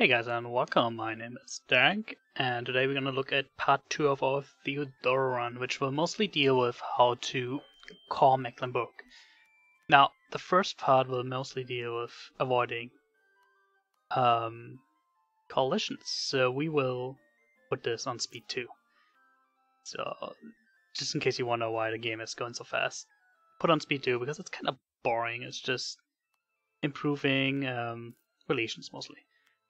Hey guys and welcome, my name is Derek, and today we're going to look at part 2 of our Theodoro run, which will mostly deal with how to call Mecklenburg. Now, the first part will mostly deal with avoiding coalitions, so we will put this on speed 2. So, just in case you wonder why the game is going so fast, put on speed 2 because it's kind of boring. It's just improving relations mostly.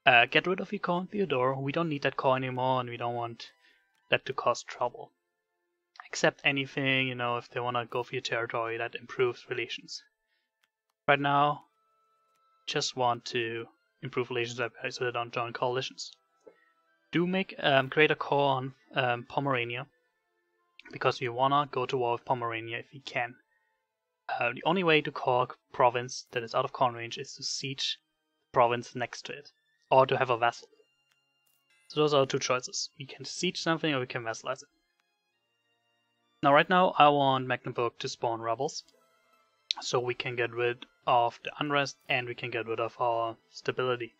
Get rid of your core in Theodoro. We don't need that core anymore, and we don't want that to cause trouble. Accept anything, if they want to go for your territory, that improves relations. Right now, just want to improve relations so they don't join coalitions. Do create a core on Pomerania, because you want to go to war with Pomerania if you can. The only way to core a province that is out of corn range is to siege the province next to it, or to have a vassal. So those are the two choices. We can siege something or we can vassalize it. Now right now I want Mecklenburg to spawn rebels, so we can get rid of the unrest and we can get rid of our stability.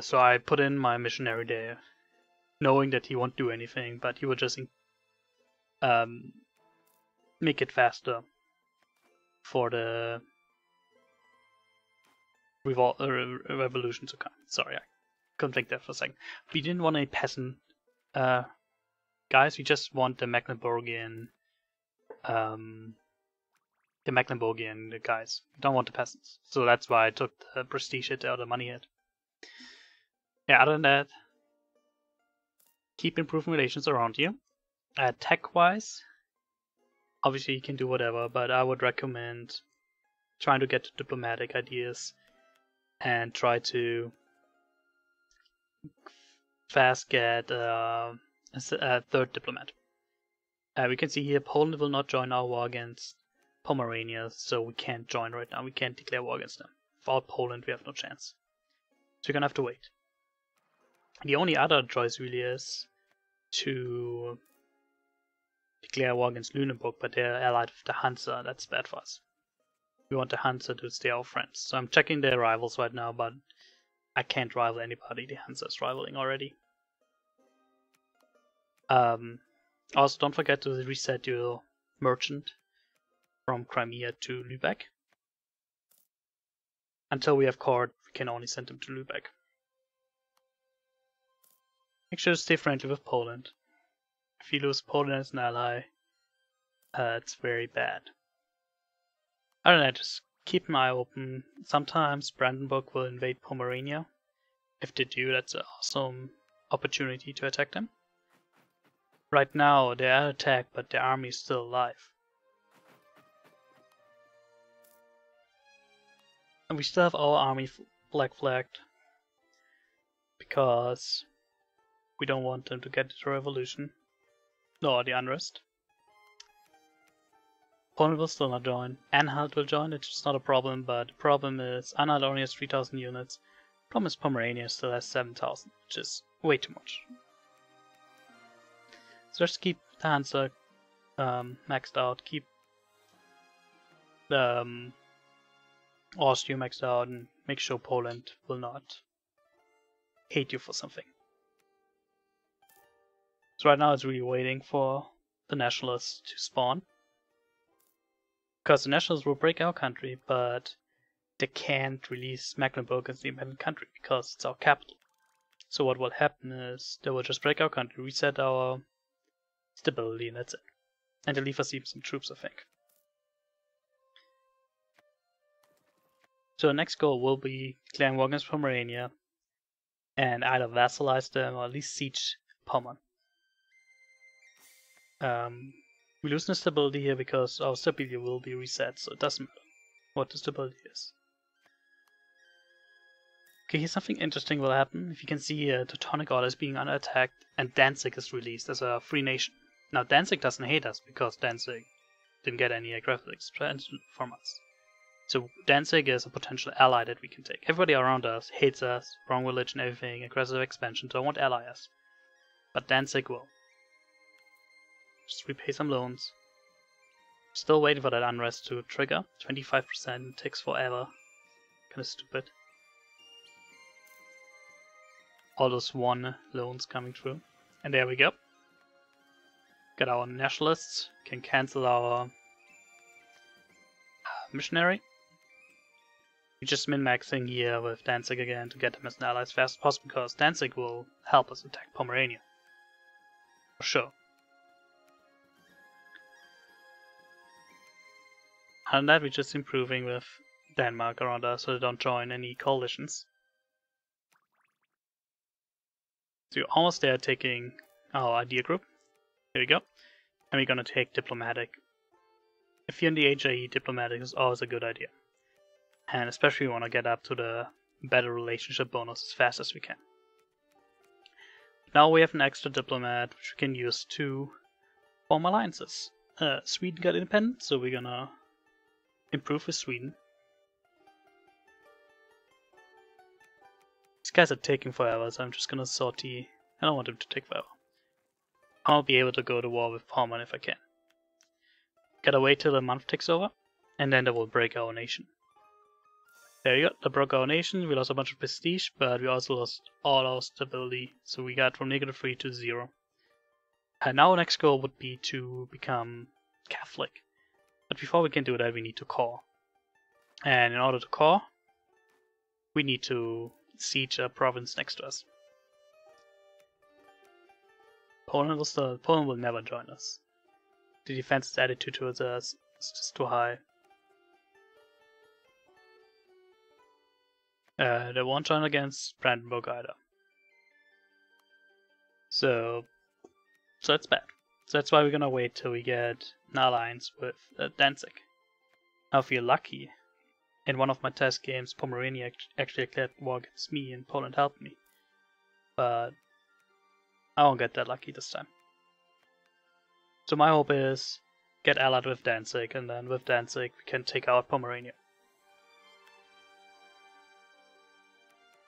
So I put in my missionary there, knowing that he won't do anything, but he will just make it faster for the revolution to come. Sorry, I couldn't think there for a second. We didn't want any peasant guys. We just want the Mecklenburgian guys. We don't want the peasants. So that's why I took the prestige hit or the money hit. Yeah, other than that, keep improving relations around you. Tech-wise, obviously you can do whatever, but I would recommend trying to get diplomatic ideas and try to fast get a third diplomat. We can see here Poland will not join our war against Pomerania, so we can't join right now. We can't declare war against them. Without Poland we have no chance. So you're gonna have to wait. The only other choice really is to declare war against Lüneburg, but they're allied with the Hansa. That's bad for us. We want the Hansa to stay our friends. So I'm checking their rivals right now, but I can't rival anybody. The Hansa is rivaling already. Also, don't forget to reset your merchant from Crimea to Lübeck. Until we have court, we can only send them to Lübeck. Make sure to stay friendly with Poland. If you lose Poland as an ally, it's very bad. I don't know, just keep an eye open. Sometimes Brandenburg will invade Pomerania. If they do, that's an awesome opportunity to attack them. Right now they are attacked, but their army is still alive. And we still have our army black flagged, because we don't want them to get the revolution, nor the unrest. Poland will still not join. Anhalt will join, it's not a problem, but the problem is Anhalt only has 3,000 units. The problem is Pomerania still has 7,000, which is way too much. So just keep the Hansa maxed out, keep the Austria maxed out, and make sure Poland will not hate you for something. So right now it's really waiting for the nationalists to spawn. Because the nationalists will break our country, but they can't release Mecklenburg as the independent country because it's our capital. So what will happen is they will just break our country, reset our stability, and that's it. And they'll leave us even some troops, I think. So the next goal will be declaring war against Pomerania and either vassalize them or at least siege Pommern. We lose the stability here because our stability will be reset, so it doesn't matter what the stability is. Okay, here's something interesting will happen. If you can see here, Teutonic Order is being under attack and Danzig is released as a free nation. Now Danzig doesn't hate us because Danzig didn't get any aggressive expansion from us. So Danzig is a potential ally that we can take. Everybody around us hates us, wrong religion, everything, aggressive expansion, so won't ally us. But Danzig will. Just repay some loans. Still waiting for that unrest to trigger. 25% takes forever. Kinda stupid. all those one loans coming through. And there we go. Got our nationalists, can cancel our missionary. We're just min-maxing here with Danzig again to get them as an ally as fast as possible, because Danzig will help us attack Pomerania. For sure. Other than that, we're just improving with Denmark around us so they don't join any coalitions. So you're almost there taking our idea group. Here we go. And we're gonna take diplomatic. If you're in the HRE, diplomatic is always a good idea. And especially we want to get up to the better relationship bonus as fast as we can. Now we have an extra diplomat which we can use to form alliances. Sweden got independent, so we're gonna improve with Sweden. These guys are taking forever, so I'm just gonna sortie. I don't want them to take forever. I'll be able to go to war with Pomerania if I can. Gotta wait till the month takes over, and then they will break our nation. There you go, they broke our nation, we lost a bunch of prestige, but we also lost all our stability, so we got from -3 to 0. And now our next goal would be to become Catholic. But before we can do that, we need to core. And in order to core, we need to siege a province next to us. Poland will never join us. The defense's attitude towards us is just too high. They won't join against Brandenburg either. So that's bad. So that's why we're gonna wait till we get an alliance with Danzig. Now if you're lucky, in one of my test games Pomerania actually declared war against me and Poland helped me. But I won't get that lucky this time. So my hope is get allied with Danzig, and then with Danzig we can take out Pomerania.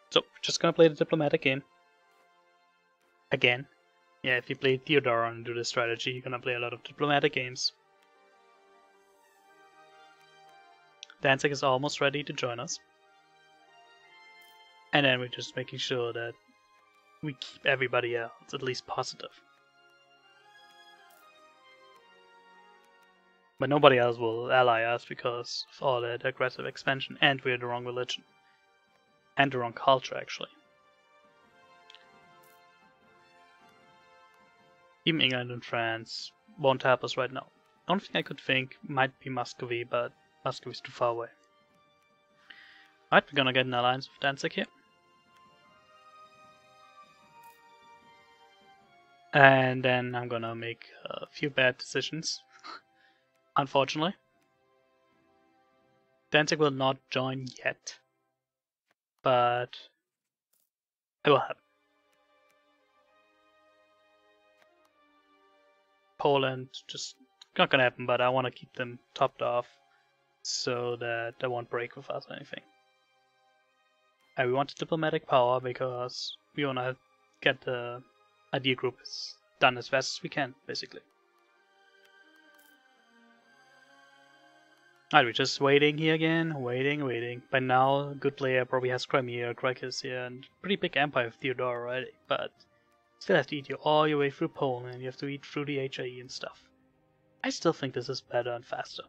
So, we're just gonna play the diplomatic game. Again. Yeah, if you play Theodoro and do this strategy, you're gonna play a lot of diplomatic games. Danzig is almost ready to join us. And then we're just making sure that we keep everybody else at least positive. But nobody else will ally us because of all that aggressive expansion, and we're the wrong religion. And the wrong culture, actually. Even England and France won't help us right now. The only thing I could think might be Muscovy, but Muscovy's too far away. Alright, we're gonna get an alliance with Danzig here. And then I'm gonna make a few bad decisions. Unfortunately. Danzig will not join yet. But it will happen. Poland, just not gonna happen, but I want to keep them topped off so that they won't break with us or anything. And we want diplomatic power because we want to get the idea group done as fast as we can, basically. Alright, we're just waiting here again, waiting. By now, a good player probably has Crimea, Cracovia, and pretty big empire of Theodoro already, but still have to eat you all your way through Poland, you have to eat through the HRE and stuff. I still think this is better and faster.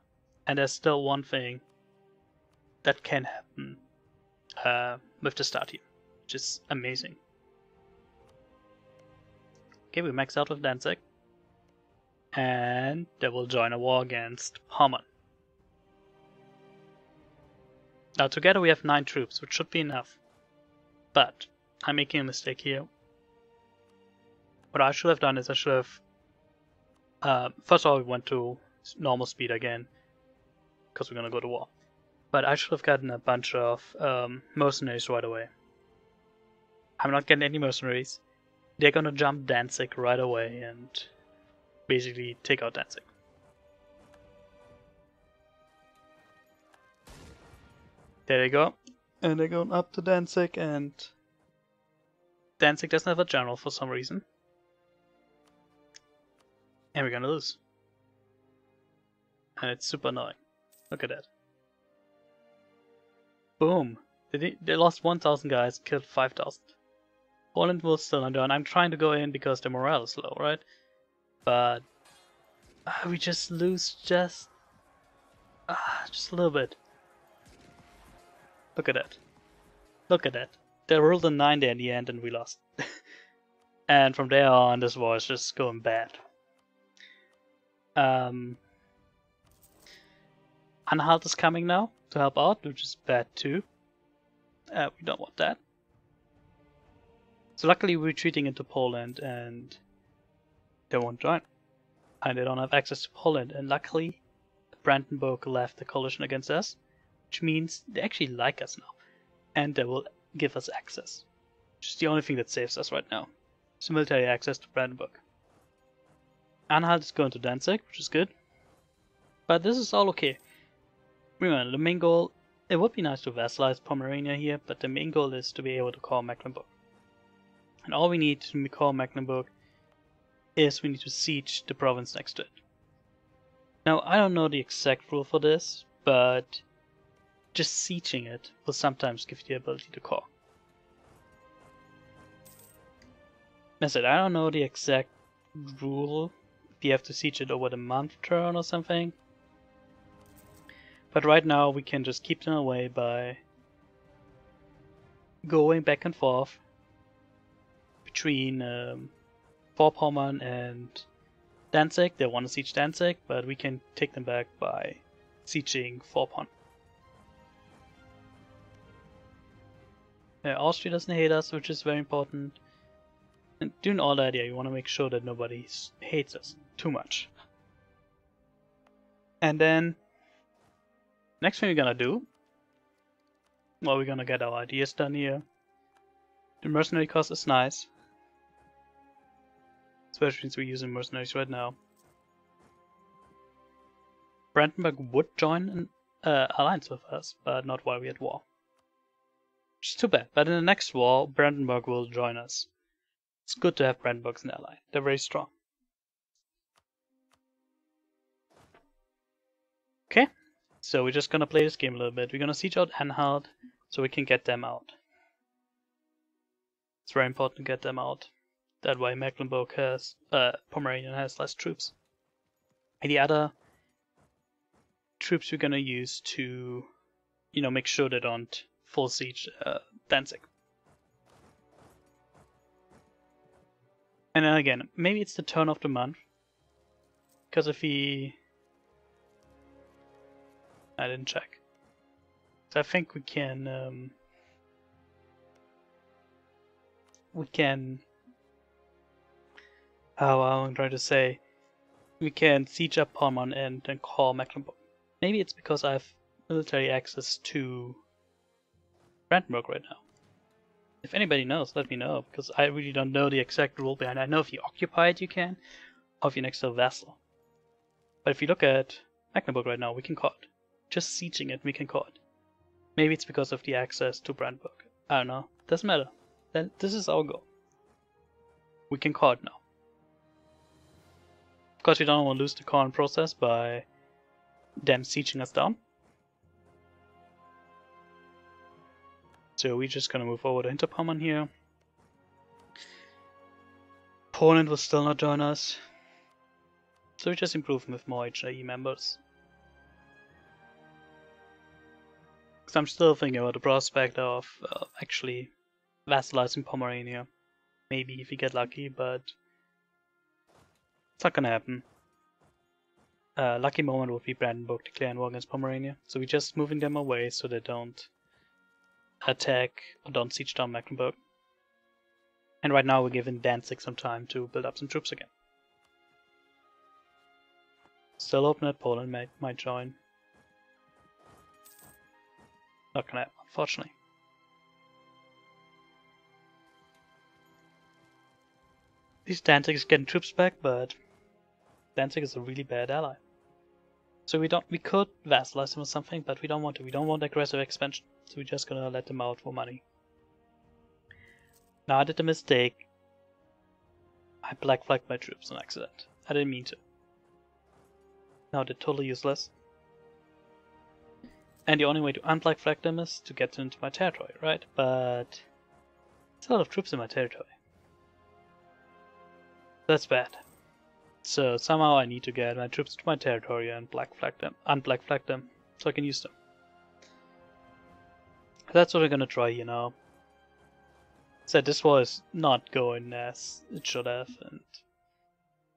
And there's still one thing that can happen with the start here, which is amazing. Okay, we max out with Danzig. And they will join a war against Pommern. Now together we have 9 troops, which should be enough. But I'm making a mistake here. What I should have done is I should have... first of all, we went to normal speed again, because we're gonna go to war. But I should have gotten a bunch of mercenaries right away. I'm not getting any mercenaries. They're gonna jump Danzig right away and basically take out Danzig. There they go. And they're going up to Danzig, and Danzig doesn't have a general for some reason. And we're gonna lose. And it's super annoying. Look at that. Boom. They lost 1,000 guys and killed 5,000. Poland will still not join. I'm trying to go in because the morale is low, right? But we just lose just a little bit. Look at that. Look at that. They rolled a 9 there in the end and we lost. And from there on, this war is just going bad. Anhalt is coming now to help out, which is bad too. We don't want that. So luckily we're retreating into Poland and they won't join. And they don't have access to Poland. And luckily Brandenburg left the coalition against us, which means they actually like us now. And they will give us access. Which is the only thing that saves us right now. It's military access to Brandenburg. Anhalt is going to Danzig, which is good. But this is all okay. Remember, the main goal, it would be nice to vassalize Pomerania here, but the main goal is to be able to call Mecklenburg. And all we need to call Mecklenburg is we need to siege the province next to it. Now, I don't know the exact rule for this, but just sieging it will sometimes give you the ability to call. As I said, I don't know the exact rule, if you have to siege it over the month turn or something. But right now we can just keep them away by going back and forth between Vorpommern and Danzig. They want to siege Danzig, but we can take them back by sieging Vorpommern. Austria doesn't hate us, which is very important. And doing all that, yeah, you want to make sure that nobody hates us too much. And then next thing we're gonna do, well, we're gonna get our ideas done here. The mercenary cost is nice, especially since we're using mercenaries right now. Brandenburg would join an alliance with us, but not while we're at war. Which is too bad, but in the next war, Brandenburg will join us. It's good to have Brandenburg as an ally. They're very strong. Okay, so we're just gonna play this game a little bit. We're gonna siege out Anhalt so we can get them out. It's very important to get them out. That way Mecklenburg has, Pomeranian has less troops. And the other troops we're gonna use to, you know, make sure they don't full siege Danzig. And then again, maybe it's the turn of the month. Because if we... I didn't check. So I think we can... how I'm trying to say... We can siege up Pommern and then call Mecklenburg. Maybe it's because I have military access to Brandenburg right now. If anybody knows, let me know, because I really don't know the exact rule behind it. I know if you occupy it, you can, or if you're next to a vassal. But if you look at Mecklenburg right now, we can call it. Just sieging it, we can call it. Maybe it's because of the access to Brandenburg. I don't know. Doesn't matter. Then this is our goal. We can call it now. Of course, we don't want to lose the calling process by them sieging us down. So we're just gonna move over to Hinterpommern here. Poland will still not join us. So we just improve with more HRE members. Because I'm still thinking about the prospect of actually vassalizing Pomerania. Maybe if we get lucky, but it's not gonna happen. Lucky moment would be Brandenburg declaring war against Pomerania. So we're just moving them away so they don't attack or don't siege down Mecklenburg. And right now we're giving Danzig some time to build up some troops again. Still hoping that Poland might join. Not gonna happen, unfortunately. At least Danzig is getting troops back, but Danzig is a really bad ally. So we could vassalize them or something, but we don't want to. We don't want aggressive expansion. So we're just gonna let them out for money. Now I did a mistake. I black flagged my troops on accident. I didn't mean to. Now they're totally useless. And the only way to unblack flag them is to get them into my territory, right? But There's a lot of troops in my territory. That's bad. So somehow I need to get my troops to my territory and unblack flag them, so I can use them. That's what we're gonna try here now. So this war is not going as it should have, and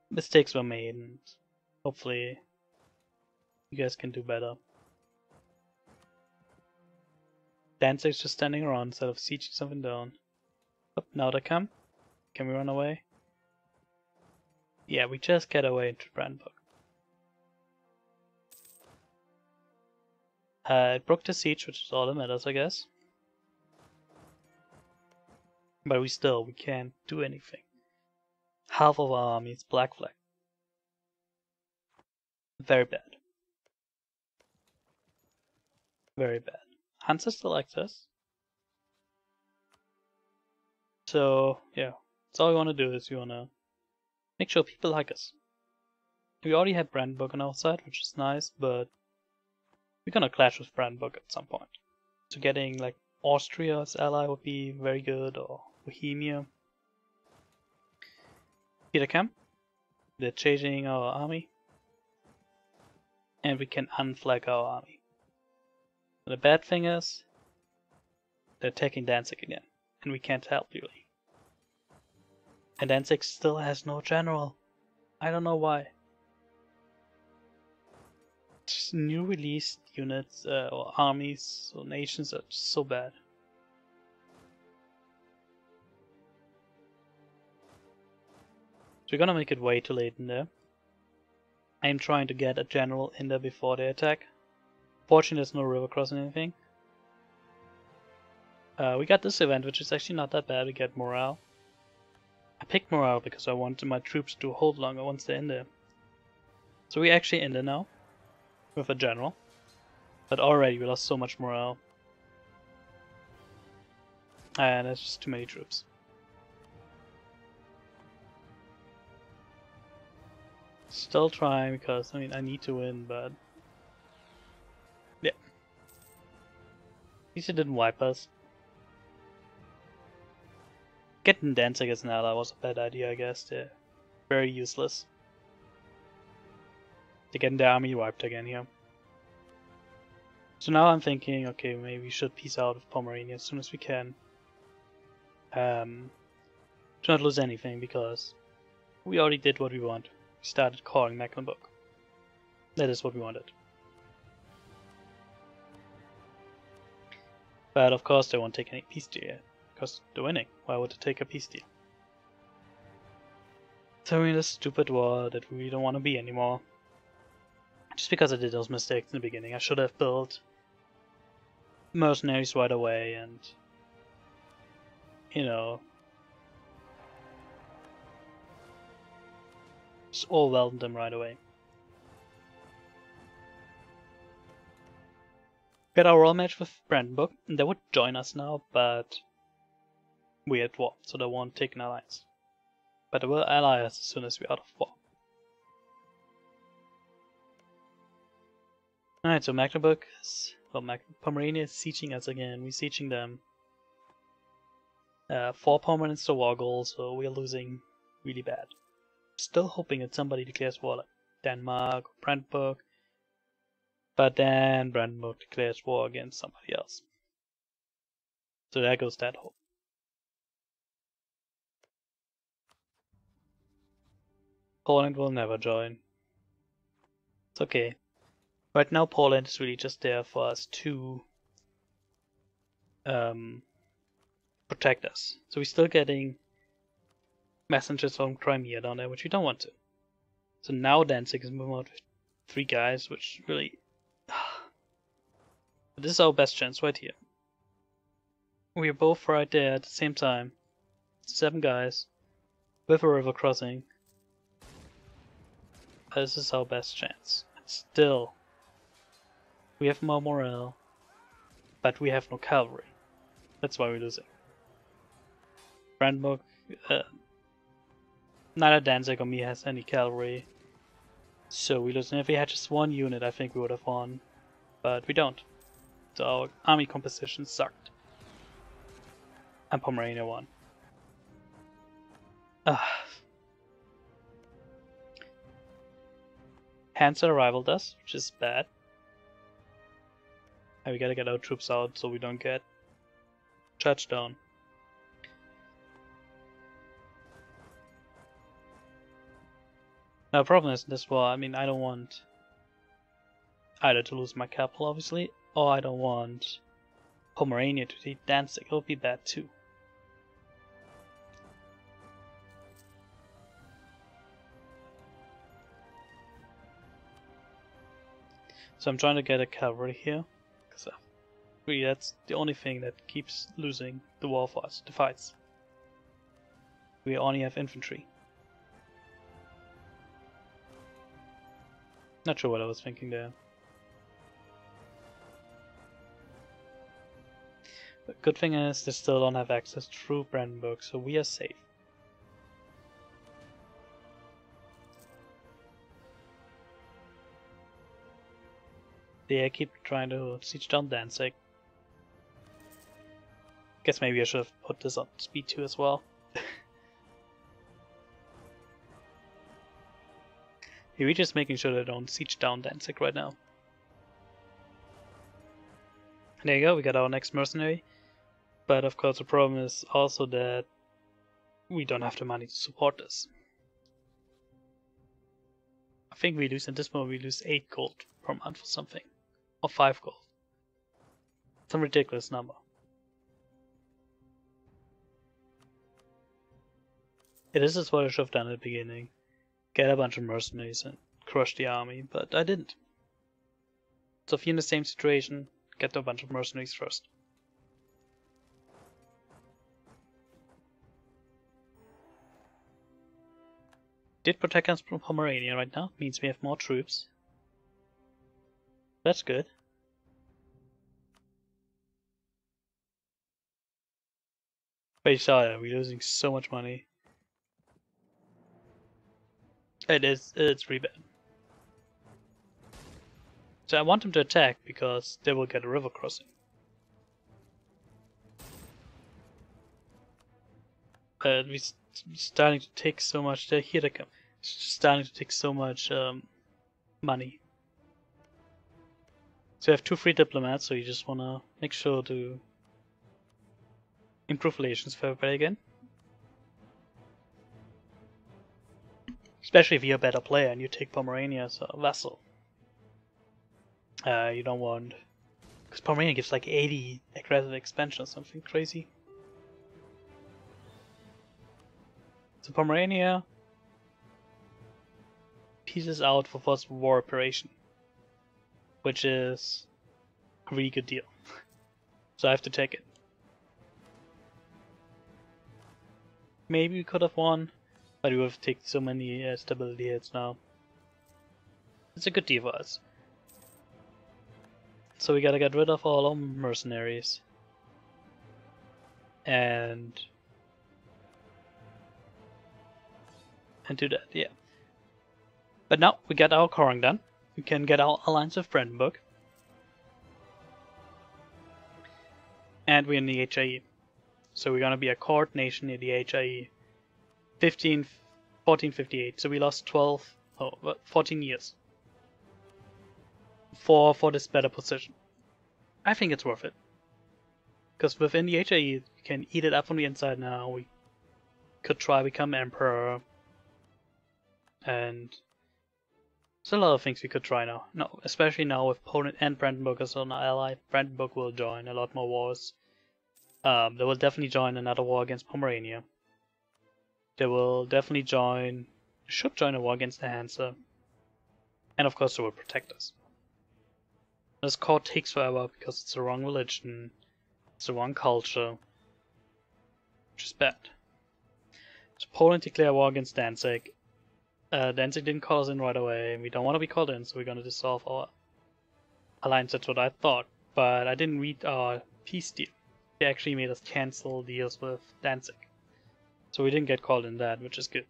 mistakes were made, and hopefully you guys can do better. Danzig's just standing around instead of sieging something down. Oh, now they come. Can we run away? Yeah, we just get away into Brandenburg. It broke the siege, which is all that matters, I guess. But we can't do anything. Half of our army is black flag. Very bad. Very bad. Hansa still likes us. So, yeah. That's all we want to do is we want to make sure people like us. We already have Brandenburg on our side, which is nice, but we're gonna clash with Brandenburg at some point. So getting like Austria as ally would be very good, or Bohemia. Here they come. They're chasing our army. And we can unflag our army. The bad thing is, they're attacking Danzig again, and we can't help really. And Danzig still has no general. I don't know why. Just new released units or armies or nations are just so bad. So we're gonna make it way too late in there. I'm trying to get a general in there before they attack. Fortunately, there's no river crossing anything. We got this event, which is actually not that bad. We get morale. I picked morale because I wanted my troops to hold longer once they're in there. So we're actually in there now with a general, but already we lost so much morale, and there's just too many troops. Still trying because I need to win, but yeah. At least it didn't wipe us. Getting Danzig as an ally was a bad idea, I guess. They're very useless. They're getting their army wiped again here. So now I'm thinking, okay, maybe we should peace out with Pomerania as soon as we can. To not lose anything, because we already did what we want. We started calling Mecklenburg. That is what we wanted. But of course they won't take any peace deal yet, because they're winning. Why would they take a peace deal? So we're in this stupid war that we don't want to be anymore. Just because I did those mistakes in the beginning. I should have built mercenaries right away and, you know, just overwhelmed them right away. We had our royal match with Brandenburg, and they would join us now, but we're at war, so they won't take an alliance. But they will ally us as soon as we're out of war. Alright, so Mecklenburg is, well, Pomerania is sieging us again. We're sieging them. 4 permanents to war goals, so we're losing really bad. Still hoping that somebody declares war, like Denmark or Brandenburg. But then Brandenburg declares war against somebody else. So there goes that hope. Poland will never join. It's okay. Right now Poland is really just there for us to protect us. So we're still getting messengers from Crimea down there, which we don't want to. So now Danzig is moving out with 3 guys, which really... But this is our best chance right here. We are both right there at the same time. 7 guys with a river crossing. This is our best chance. Still, we have more morale, but we have no cavalry. That's why we're losing. Brandenburg, neither Danzig or me has any cavalry, so we lose. And if we had just 1 unit, I think we would have won, but we don't. So our army composition sucked. And Pomerania won. Hansa rivaled us, which is bad. And we gotta get our troops out so we don't get touchdown. Now, the problem is in this war, I mean, I don't want either to lose my capital, obviously, or I don't want Pomerania to take Danzig. It would be bad too. So I'm trying to get a cavalry here, because really that's the only thing that keeps losing the war for us, the fights. We only have infantry. Not sure what I was thinking there. But good thing is they still don't have access through Brandenburg, so we are safe. They keep trying to siege down Danzig. Guess maybe I should have put this on speed 2 as well. We're just making sure they don't siege down Danzig right now. There you go, we got our next mercenary. But of course the problem is also that we don't have the money to support this. I think we lose, in this moment we lose 8 gold per month or something. Or 5 gold. Some ridiculous number. Yeah, this is what I should have done at the beginning. Get a bunch of mercenaries and crush the army, but I didn't. So if you're in the same situation, get a bunch of mercenaries first. Did protect us from Pomerania right now, means we have more troops. That's good. But you saw that, we're losing so much money. It's really bad. So I want them to attack because they will get a river crossing. We're starting to take so much. Here they come. It's starting to take so much money. So I have 2 free diplomats, so you just want to make sure to improve relations for everybody again. Especially if you're a better player and you take Pomerania as a vassal. You don't want... Because Pomerania gives like 80 aggressive expansion or something crazy. So Pomerania pieces out for first war operation. Which is a really good deal. So I have to take it. Maybe we could have won, but we would have taken so many stability hits now. It's a good deal for us. So we gotta get rid of all our mercenaries. And do that, yeah. But now we got our coring done. We can get our alliance with Brandenburg. And we're in the HRE. So we're gonna be a court nation in the HRE. 1458. So we lost 14 years. For this better position. I think it's worth it. Because within the HRE, you can eat it up from the inside now. We could try become emperor. And there's a lot of things we could try now. No, especially now with Poland and Brandenburg as an ally. Brandenburg will join a lot more wars. They will definitely join another war against Pomerania. They will definitely should join a war against the Hansa. And of course they will protect us. This court takes forever because it's the wrong religion, it's the wrong culture, which is bad. So Poland declared war against Danzig. Danzig didn't call us in right away, and we don't want to be called in, so we're going to dissolve our alliance. That's what I thought, but I didn't read our peace deal. They actually made us cancel deals with Danzig. So we didn't get called in that, which is good.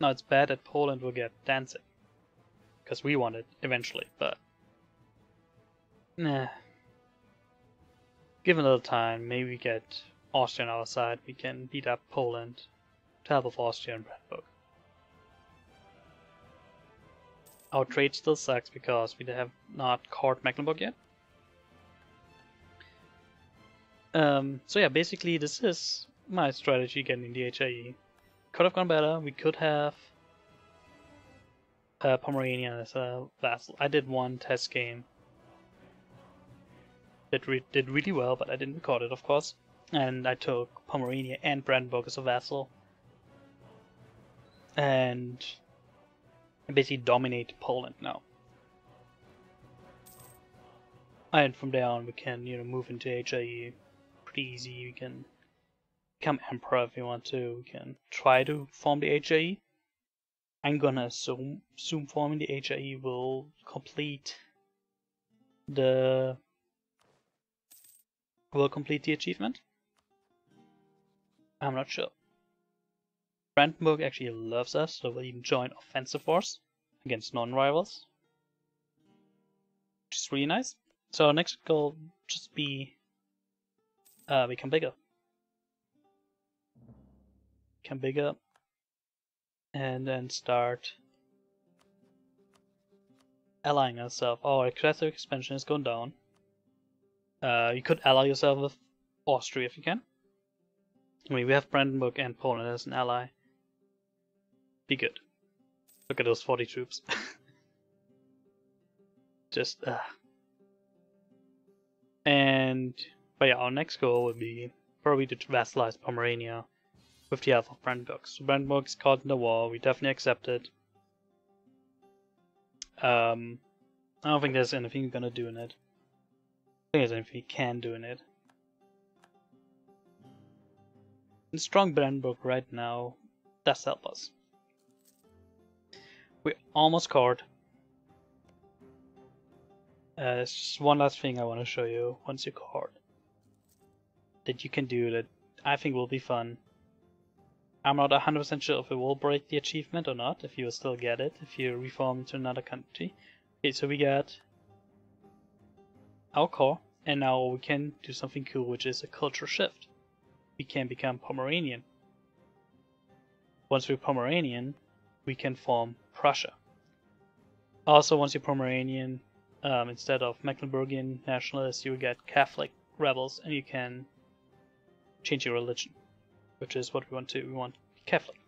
Now it's bad that Poland will get Danzig. Because we want it eventually, but... Nah. Given a little time, maybe we get Austria on our side. We can beat up Poland to help with Austria and Brandenburg. Our trade still sucks because we have not caught Mecklenburg yet. So yeah, basically this is my strategy getting the HRE. Could have gone better. We could have Pomerania as a vassal. I did one test game that did really well, but I didn't record it, of course. And I took Pomerania and Brandenburg as a vassal. And I basically dominate Poland now. And from there on we can, move into HRE pretty easy. We can become emperor if we want to. We can try to form the HRE. I'm gonna assume forming the HRE will complete the achievement. I'm not sure. Brandenburg actually loves us, so we'll even join offensive force against non-rivals, which is really nice. So our next goal will just be become bigger. Become bigger, and then start allying ourselves. Our aggressive expansion is going down. You could ally yourself with Austria if you can. I mean, we have Brandenburg and Poland as an ally. Be good. Look at those 40 troops. Just but yeah, our next goal would be probably to vassalize Pomerania with the help of Brandenburg. So Brandenburg is caught in the war. We definitely accept it. I don't think there's anything we're gonna do in it. I think there's anything we can do in it. And strong Brandenburg right now does help us. We're almost caught. There's just one last thing I want to show you once you're caught. That you can do that I think will be fun. I'm not 100% sure if it will break the achievement or not, if you will still get it, if you reform to another country. Okay, so we got our core, and now we can do something cool, which is a culture shift. We can become Pomeranian. Once we're Pomeranian, we can form Prussia. Also, once you're Pomeranian, instead of Mecklenburgian nationalists, you will get Catholic rebels, and you can change your religion, which is what we want to. We want Catholic.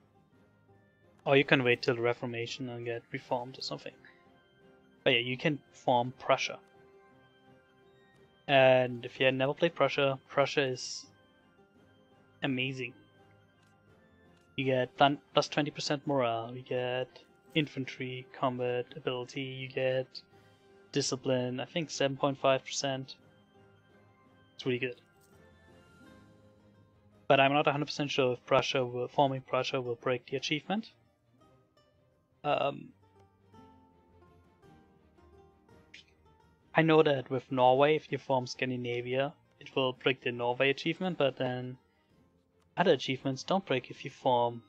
Or you can wait till the Reformation and get reformed or something. But yeah, you can form Prussia. And if you had never played Prussia, Prussia is amazing. You get plus 20% morale, you get infantry combat ability, you get discipline, I think 7.5%. It's really good. But I'm not 100% sure if forming Prussia will break the achievement. I know that with Norway, if you form Scandinavia, it will break the Norway achievement, but then other achievements don't break if you form,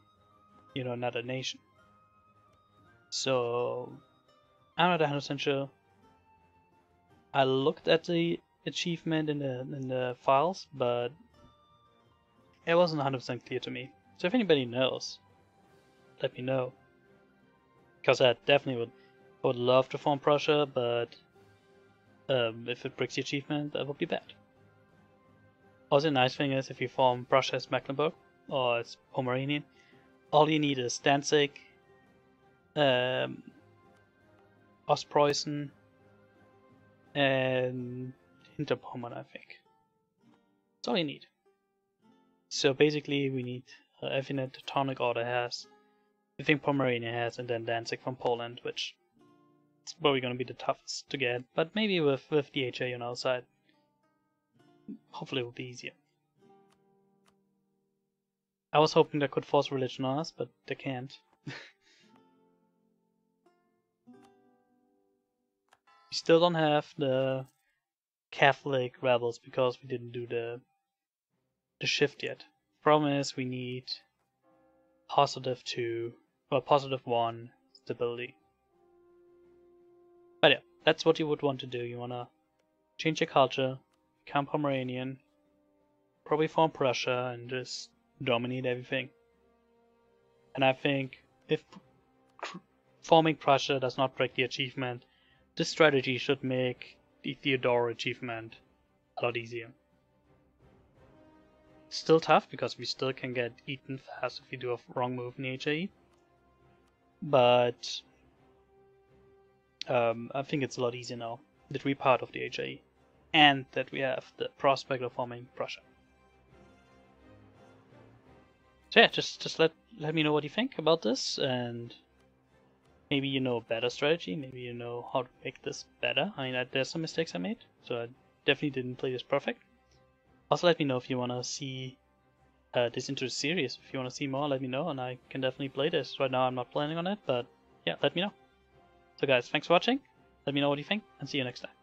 another nation. So I'm not 100% sure. I looked at the achievement in the files, but it wasn't 100% clear to me. So if anybody knows, let me know. Because I definitely would love to form Prussia, but if it breaks the achievement, that would be bad. Also, the nice thing is if you form Prussia as Mecklenburg or as Pomeranian, all you need is Danzig, Ostpreußen, and Hinterpommern, I think. That's all you need. So basically, we need everything that the Teutonic Order has, I think Pomerania has, and then Danzig from Poland, which is probably going to be the toughest to get. But maybe with the HRE on our side, hopefully it will be easier. I was hoping they could force religion on us, but they can't. We still don't have the Catholic rebels because we didn't do the shift yet. Problem is we need +1 stability. But yeah, that's what you would want to do. You want to change your culture, become Pomeranian, probably form Prussia, and just dominate everything. And I think if forming Prussia does not break the achievement, this strategy should make the Theodoro Achievement a lot easier. Still tough because we still can get eaten fast if we do a wrong move in the HRE. But I think it's a lot easier now that we're part of the HRE and that we have the prospect of forming Prussia. So yeah, just let me know what you think about this, and maybe you know a better strategy, maybe you know how to make this better. I mean, there's some mistakes I made, so I definitely didn't play this perfect. Also, let me know if you want to see this into a series. If you want to see more, let me know, and I can definitely play this. Right now I'm not planning on it, but yeah, let me know. So guys, thanks for watching, let me know what you think, and see you next time.